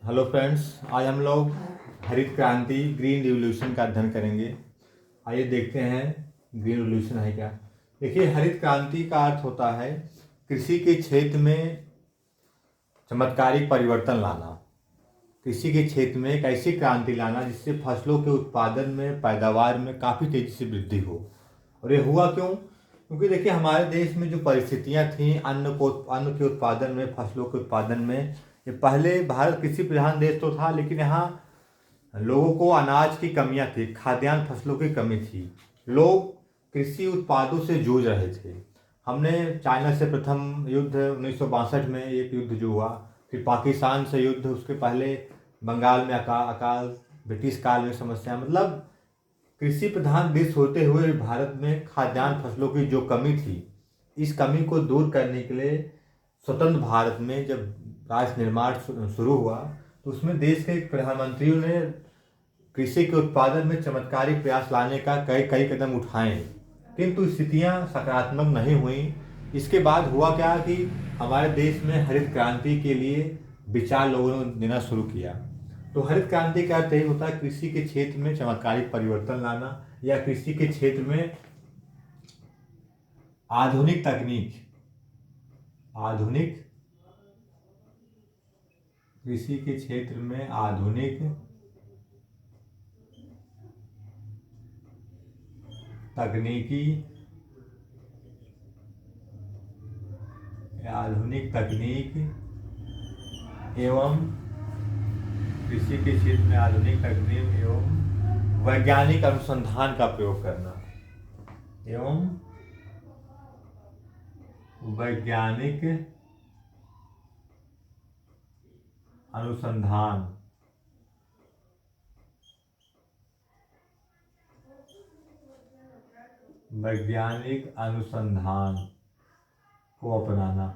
Hello friends, आज हम लोग हरित क्रांति ग्रीन रिवॉल्यूशन का अध्ययन करेंगे। आइए देखते हैं ग्रीन रिवॉल्यूशन है क्या। देखिए, हरित क्रांति का अर्थ होता है कृषि के क्षेत्र में चमत्कारिक परिवर्तन लाना। कृषि के क्षेत्र में एक ऐसी क्रांति लाना जिससे फसलों के उत्पादन में, पैदावार में काफ़ी तेज़ी से वृद्धि हो। और ये हुआ क्यों? क्योंकि देखिए, हमारे देश में जो परिस्थितियां थीं अन्न के उत्पादन में, फसलों के उत्पादन में, ये पहले भारत कृषि प्रधान देश तो था, लेकिन यहाँ लोगों को अनाज की कमियां थी, खाद्यान्न फसलों की कमी थी। लोग कृषि उत्पादों से जूझ रहे थे। हमने चाइना से प्रथम युद्ध 1962 में एक युद्ध जो हुआ, फिर पाकिस्तान से युद्ध, उसके पहले बंगाल में अकाल, ब्रिटिश काल में समस्या, मतलब कृषि प्रधान देश होते हुए भारत में खाद्यान्न फसलों की जो कमी थी, इस कमी को दूर करने के लिए स्वतंत्र भारत में जब राष्ट्र निर्माण शुरू हुआ, तो उसमें देश के प्रधानमंत्रियों ने कृषि के उत्पादन में चमत्कारिक प्रयास लाने का कई कई कदम उठाए, किंतु स्थितियां सकारात्मक नहीं हुई। इसके बाद हुआ क्या कि हमारे देश में हरित क्रांति के लिए विचार लोगों ने देना शुरू किया। तो हरित क्रांति का अर्थ यही होता है कृषि के क्षेत्र में चमत्कारिक परिवर्तन लाना, या कृषि के क्षेत्र में आधुनिक तकनीक, आधुनिक कृषि के क्षेत्र में आधुनिक तकनीकी आधुनिक तकनीक एवं कृषि के क्षेत्र में आधुनिक तकनीक एवं वैज्ञानिक अनुसंधान का प्रयोग करना, एवं वैज्ञानिक अनुसंधान वैज्ञानिक अनुसंधान को अपनाना।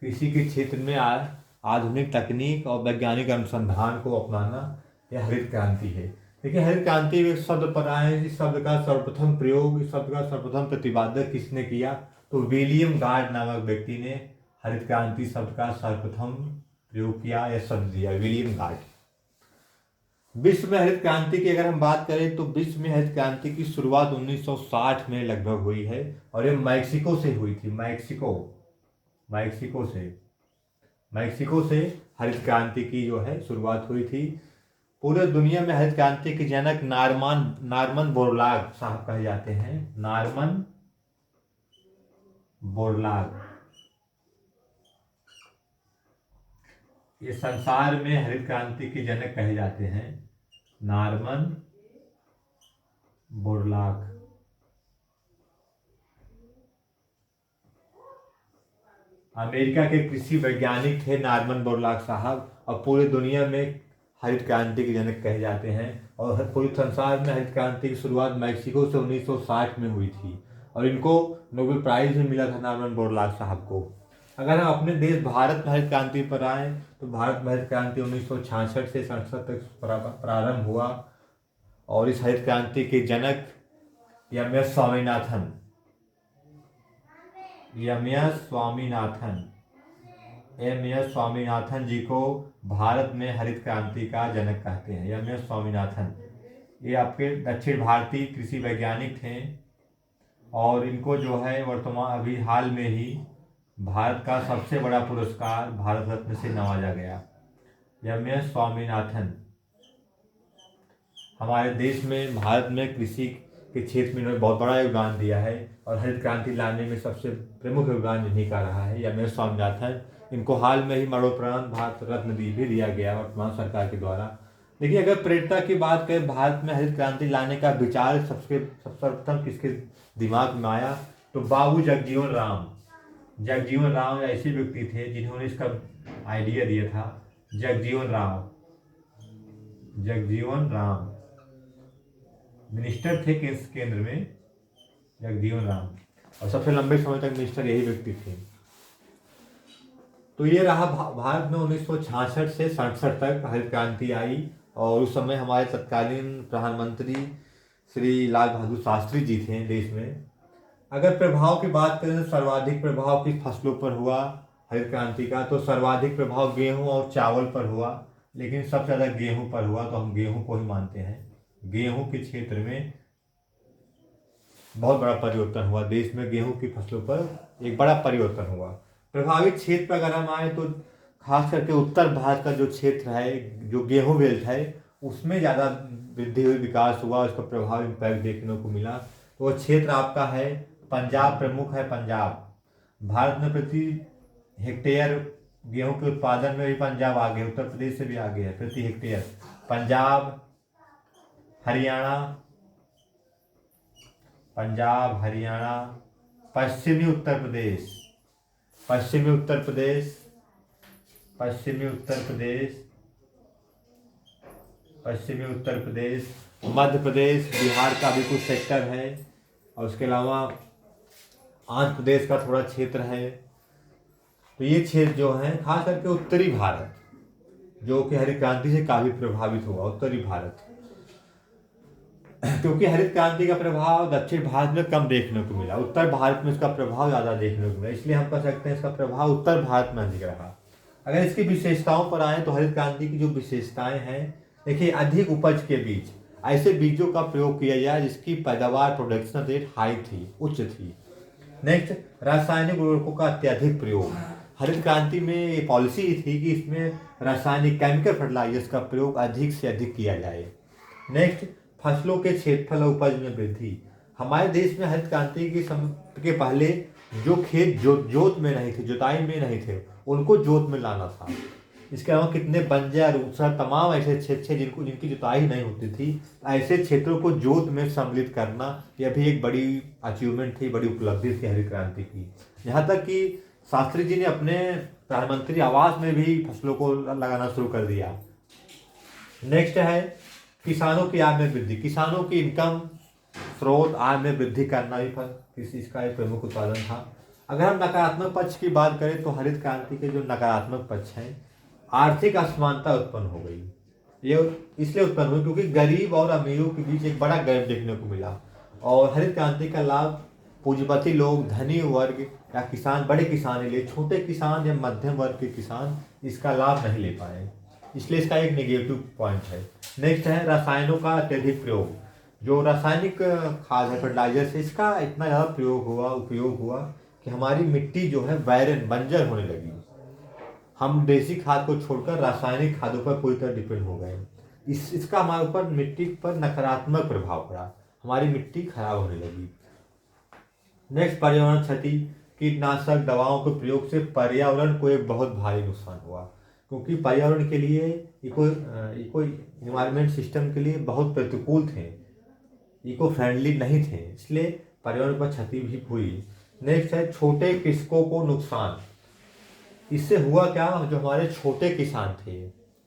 कृषि के क्षेत्र में आधुनिक तकनीक और वैज्ञानिक अनुसंधान को अपनाना, यह हरित क्रांति है। देखिए, हरित क्रांति में एक शब्द पर आए, इस शब्द का सर्वप्रथम प्रयोग, इस शब्द का सर्वप्रथम प्रतिपादक किसने किया? तो विलियम गार्ड नामक व्यक्ति ने हरित क्रांति शब्द का सर्वप्रथम प्रयोग किया, यह शब्द दिया, विलियम गार्ड। विश्व में हरित क्रांति की अगर हम बात करें तो विश्व में हरित क्रांति की शुरुआत 1960 में लगभग हुई है, और ये मैक्सिको से हुई थी। मैक्सिको से हरित क्रांति की जो है शुरुआत हुई थी। पूरे दुनिया में हरित क्रांति के जनक नार्मन बोरलाग साहब कहे जाते हैं। नार्मन बोरलाग, ये संसार में हरित क्रांति के जनक कहे जाते हैं, नार्मन बोरलाग। अमेरिका के कृषि वैज्ञानिक थे नार्मन बोरलाग साहब, और पूरी दुनिया में हरित क्रांति के जनक कहे जाते हैं। और पूरे संसार में हरित क्रांति की शुरुआत मैक्सिको से 1960 में हुई थी, और इनको नोबेल प्राइज भी मिला था नार्मन बोरलाग साहब को। अगर हम अपने देश भारत में हरित क्रांति पर आए तो भारत में हरित क्रांति 1966 से 67 तक प्रारंभ हुआ, और इस हरित क्रांति के जनक एम.एस. स्वामीनाथन जी को भारत में हरित क्रांति का जनक कहते हैं। एम.एस. स्वामीनाथन, ये आपके दक्षिण भारतीय कृषि वैज्ञानिक थे, और इनको जो है वर्तमान अभी हाल में ही भारत का सबसे बड़ा पुरस्कार भारत रत्न से नवाजा गया। एम.एस. स्वामीनाथन हमारे देश में, भारत में कृषि के क्षेत्र में इन्होंने बहुत बड़ा योगदान दिया है, और हरित क्रांति लाने में सबसे प्रमुख योगदान इन्हीं का रहा है। एम.एस. स्वामीनाथन, इनको हाल में ही मरणोपरांत भारत रत्न भी दिया गया वर्तमान सरकार के द्वारा। देखिए, अगर प्रेरणा की बात करें भारत में हरित क्रांति लाने का विचार सर्वप्रथम किसके दिमाग में आया, तो बाबू जगजीवन राम ऐसे व्यक्ति थे जिन्होंने इसका आइडिया दिया था। जगजीवन राम मिनिस्टर थे केंद्र में, जगजीवन राम, और सबसे लंबे समय तक मिनिस्टर यही व्यक्ति थे। तो ये रहा भारत में 1966 से 67 तक हरित क्रांति आई, और उस समय हमारे तत्कालीन प्रधानमंत्री श्री लाल बहादुर शास्त्री जी थे देश में। अगर प्रभाव की बात करें तो सर्वाधिक प्रभाव किस फसलों पर हुआ हरित क्रांति का, तो सर्वाधिक प्रभाव गेहूं और चावल पर हुआ। लेकिन सबसे ज़्यादा गेहूं पर हुआ, तो हम गेहूं को ही मानते हैं। गेहूं के क्षेत्र में बहुत बड़ा परिवर्तन हुआ, देश में गेहूं की फसलों पर एक बड़ा परिवर्तन हुआ। प्रभावित क्षेत्र पर अगर हम आए तो खास करके उत्तर भारत का जो क्षेत्र है, जो गेहूं बेल्ट है, उसमें ज़्यादा वृद्धि हुई, विकास हुआ, उसका प्रभाव इम्पैक्ट देखने को मिला। तो वो क्षेत्र आपका है पंजाब, प्रमुख है पंजाब। भारत में प्रति हेक्टेयर गेहूं के उत्पादन में भी पंजाब आगे, उत्तर प्रदेश से भी आगे है प्रति हेक्टेयर। पंजाब, हरियाणा, पश्चिमी उत्तर प्रदेश, पश्चिमी उत्तर प्रदेश, पश्चिमी उत्तर प्रदेश, पश्चिमी उत्तर प्रदेश, मध्य प्रदेश, बिहार का भी कुछ सेक्टर है, और उसके अलावा आंध्र प्रदेश का थोड़ा क्षेत्र है। तो ये क्षेत्र जो है खास करके उत्तरी भारत, जो कि हरित क्रांति से काफी प्रभावित हुआ, उत्तरी भारत, क्योंकि हरित क्रांति का प्रभाव दक्षिण भारत में कम देखने को मिला, उत्तर भारत में इसका प्रभाव ज़्यादा देखने को मिला, इसलिए हम कह सकते हैं इसका प्रभाव उत्तर भारत में अधिक रहा। अगर इसकी विशेषताओं पर आए तो हरित क्रांति की जो विशेषताएं हैं, देखिए, अधिक उपज के बीज, ऐसे बीजों का प्रयोग किया जाए जिसकी पैदावार, प्रोडक्शन रेट हाई थी, उच्च थी। नेक्स्ट, रासायनिक उर्वरकों का अत्यधिक प्रयोग। हरित क्रांति में ये पॉलिसी थी कि इसमें रासायनिक केमिकल फर्टिलाइजर्स का प्रयोग अधिक से अधिक किया जाए। नेक्स्ट, फसलों के क्षेत्रफल और उपज में वृद्धि। हमारे देश में हरित क्रांति के पहले जो खेत जोत में नहीं थे, जुताई में नहीं थे, उनको जोत में लाना था। इसके अलावा कितने बंजर, ऊसर, तमाम ऐसे क्षेत्र जिनकी जुताई नहीं होती थी, ऐसे क्षेत्रों को जोत में सम्मिलित करना, यह भी एक बड़ी अचीवमेंट थी, बड़ी उपलब्धि थी हरित क्रांति की। यहाँ तक कि शास्त्री जी ने अपने प्रधानमंत्री आवास में भी फसलों को लगाना शुरू कर दिया। नेक्स्ट है किसानों की आय में वृद्धि। किसानों की इनकम स्रोत, आय में वृद्धि करना भी इसका एक प्रमुख उत्पादन था। अगर हम नकारात्मक पक्ष की बात करें तो हरित क्रांति के जो नकारात्मक पक्ष हैं, आर्थिक असमानता उत्पन्न हो गई। ये इसलिए उत्पन्न हुई क्योंकि गरीब और अमीरों के बीच एक बड़ा गैप देखने को मिला, और हरित क्रांति का लाभ पूंजीपति लोग, धनी वर्ग या किसान, बड़े किसान ले, छोटे किसान या मध्यम वर्ग के किसान इसका लाभ नहीं ले पाए, इसलिए इसका एक नेगेटिव पॉइंट है। नेक्स्ट है रसायनों का अत्यधिक प्रयोग। जो रासायनिक खाद है, फर्टिलाइजर्स, इसका इतना ज़्यादा उपयोग हुआ कि हमारी मिट्टी जो है बैरन, बंजर होने लगी। हम देसी खाद को छोड़कर रासायनिक खादों पर पूरी तरह डिपेंड हो गए। इसका हमारे ऊपर मिट्टी पर नकारात्मक प्रभाव पड़ा, हमारी मिट्टी खराब होने लगी। नेक्स्ट, पर्यावरण क्षति। कीटनाशक दवाओं के प्रयोग से पर्यावरण को एक बहुत भारी नुकसान हुआ, क्योंकि पर्यावरण के लिए इको इन्वायरमेंट सिस्टम के लिए बहुत प्रतिकूल थे, इको फ्रेंडली नहीं थे, इसलिए पर्यावरण पर क्षति भी हुई। नेक्स्ट है छोटे कृषकों को नुकसान। इससे हुआ क्या, जो हमारे छोटे किसान थे,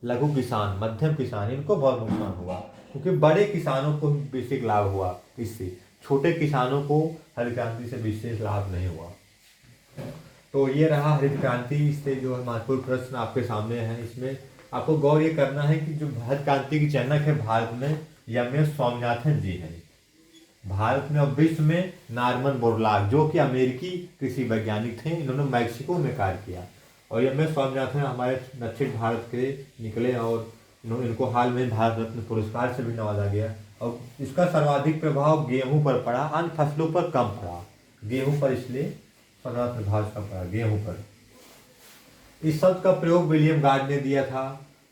लघु किसान, मध्यम किसान, इनको बहुत नुकसान हुआ, क्योंकि बड़े किसानों को बेसिक लाभ हुआ, इससे छोटे किसानों को हरित क्रांति से विशेष लाभ नहीं हुआ। तो ये रहा हरित क्रांति। इससे जो महत्वपूर्ण प्रश्न आपके सामने है, इसमें आपको गौर ये करना है कि जो हरित क्रांति की जनक है भारत में, एम.एस. स्वामीनाथन जी हैं भारत में, और विश्व में नॉर्मन बोरलॉग, जो कि अमेरिकी कृषि वैज्ञानिक थे, इन्होंने मैक्सिको में कार्य किया। और एम.एस. स्वामीनाथन हमारे दक्षिण भारत के निकले, और इनको हाल में भारत रत्न पुरस्कार से भी नवाजा गया। और इसका सर्वाधिक प्रभाव गेहूं पर पड़ा, अन्य फसलों पर कम पड़ा, गेहूं पर इसलिए सर्वाधिक प्रभाव इसका पड़ा, गेहूं पर। इस शब्द का प्रयोग विलियम गार्ड ने दिया था,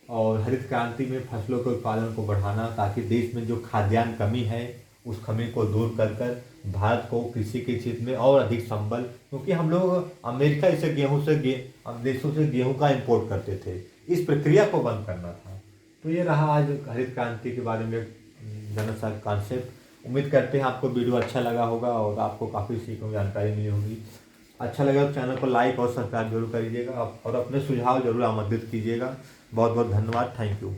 और हरित क्रांति में फसलों के उत्पादन को बढ़ाना, ताकि देश में जो खाद्यान्न कमी है उस कमी को दूर कर भारत को कृषि के क्षेत्र में और अधिक संबल, क्योंकि हम लोग अमेरिका से देशों से गेहूं का इंपोर्ट करते थे, इस प्रक्रिया को बंद करना था। तो ये रहा आज हरित क्रांति के बारे में जनरल सा कॉन्सेप्ट। उम्मीद करते हैं आपको वीडियो अच्छा लगा होगा और आपको काफ़ी सीखने जानकारी मिली होगी। अच्छा लगा तो चैनल को लाइक और सब्सक्राइब जरूर करिएगा, और अपने सुझाव जरूर आमंत्रित कीजिएगा। बहुत बहुत धन्यवाद, थैंक यू।